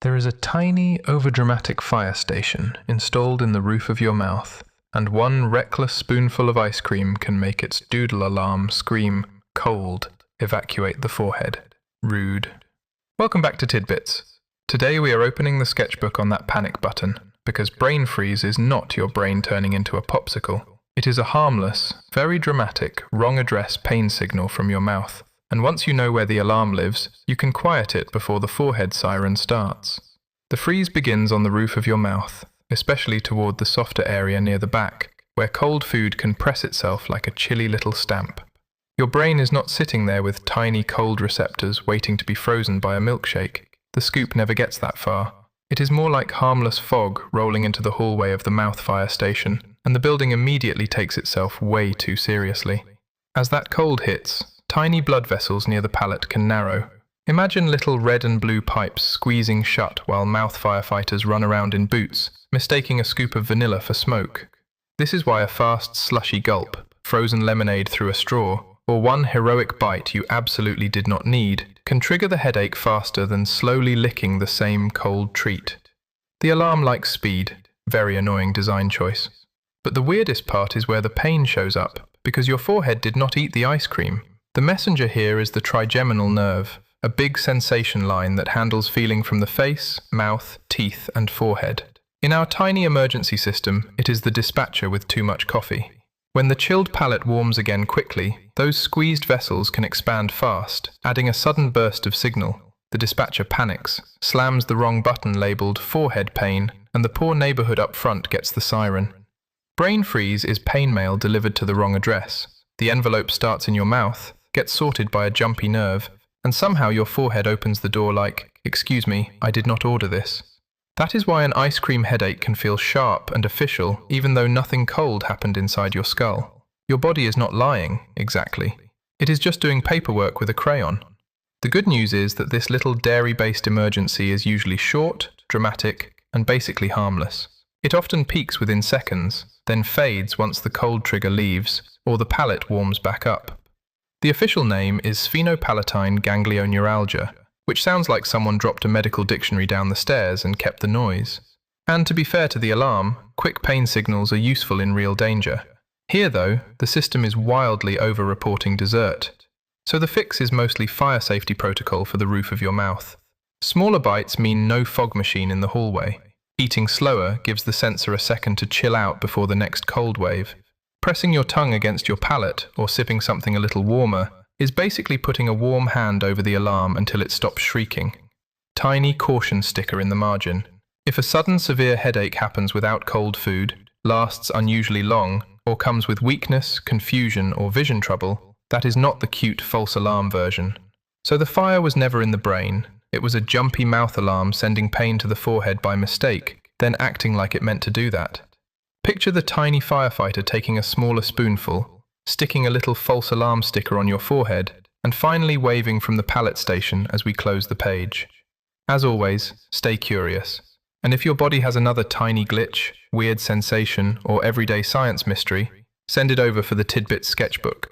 There is a tiny, overdramatic fire station installed in the roof of your mouth, and one reckless spoonful of ice cream can make its doodle alarm scream, "Cold, evacuate the forehead." Rude. Welcome back to Tidbits. Today we are opening the sketchbook on that panic button, because brain freeze is not your brain turning into a popsicle. It is a harmless, very dramatic, wrong address pain signal from your mouth. And once you know where the alarm lives, you can quiet it before the forehead siren starts. The freeze begins on the roof of your mouth, especially toward the softer area near the back, where cold food can press itself like a chilly little stamp. Your brain is not sitting there with tiny cold receptors waiting to be frozen by a milkshake. The scoop never gets that far. It is more like harmless fog rolling into the hallway of the mouth fire station, and the building immediately takes itself way too seriously. As that cold hits, tiny blood vessels near the palate can narrow. Imagine little red and blue pipes squeezing shut while mouth firefighters run around in boots, mistaking a scoop of vanilla for smoke. This is why a fast, slushy gulp, frozen lemonade through a straw, or one heroic bite you absolutely did not need, can trigger the headache faster than slowly licking the same cold treat. The alarm likes speed, very annoying design choice. But the weirdest part is where the pain shows up, because your forehead did not eat the ice cream. The messenger here is the trigeminal nerve, a big sensation line that handles feeling from the face, mouth, teeth, and forehead. In our tiny emergency system, it is the dispatcher with too much coffee. When the chilled palate warms again quickly, those squeezed vessels can expand fast, adding a sudden burst of signal. The dispatcher panics, slams the wrong button labeled forehead pain, and the poor neighborhood up front gets the siren. Brain freeze is pain mail delivered to the wrong address. The envelope starts in your mouth, gets sorted by a jumpy nerve, and somehow your forehead opens the door like, "Excuse me, I did not order this." That is why an ice cream headache can feel sharp and official even though nothing cold happened inside your skull. Your body is not lying, exactly. It is just doing paperwork with a crayon. The good news is that this little dairy-based emergency is usually short, dramatic, and basically harmless. It often peaks within seconds, then fades once the cold trigger leaves, or the palate warms back up. The official name is sphenopalatine ganglioneuralgia, which sounds like someone dropped a medical dictionary down the stairs and kept the noise. And to be fair to the alarm, quick pain signals are useful in real danger. Here, though, the system is wildly over-reporting dessert. So the fix is mostly fire safety protocol for the roof of your mouth. Smaller bites mean no fog machine in the hallway. Eating slower gives the sensor a second to chill out before the next cold wave. Pressing your tongue against your palate, or sipping something a little warmer, is basically putting a warm hand over the alarm until it stops shrieking. Tiny caution sticker in the margin. If a sudden severe headache happens without cold food, lasts unusually long, or comes with weakness, confusion, or vision trouble, that is not the cute false alarm version. So the fire was never in the brain. It was a jumpy mouth alarm sending pain to the forehead by mistake, then acting like it meant to do that. Picture the tiny firefighter taking a smaller spoonful, sticking a little false alarm sticker on your forehead, and finally waving from the palate station as we close the page. As always, stay curious. And if your body has another tiny glitch, weird sensation, or everyday science mystery, send it over for the Tidbits sketchbook.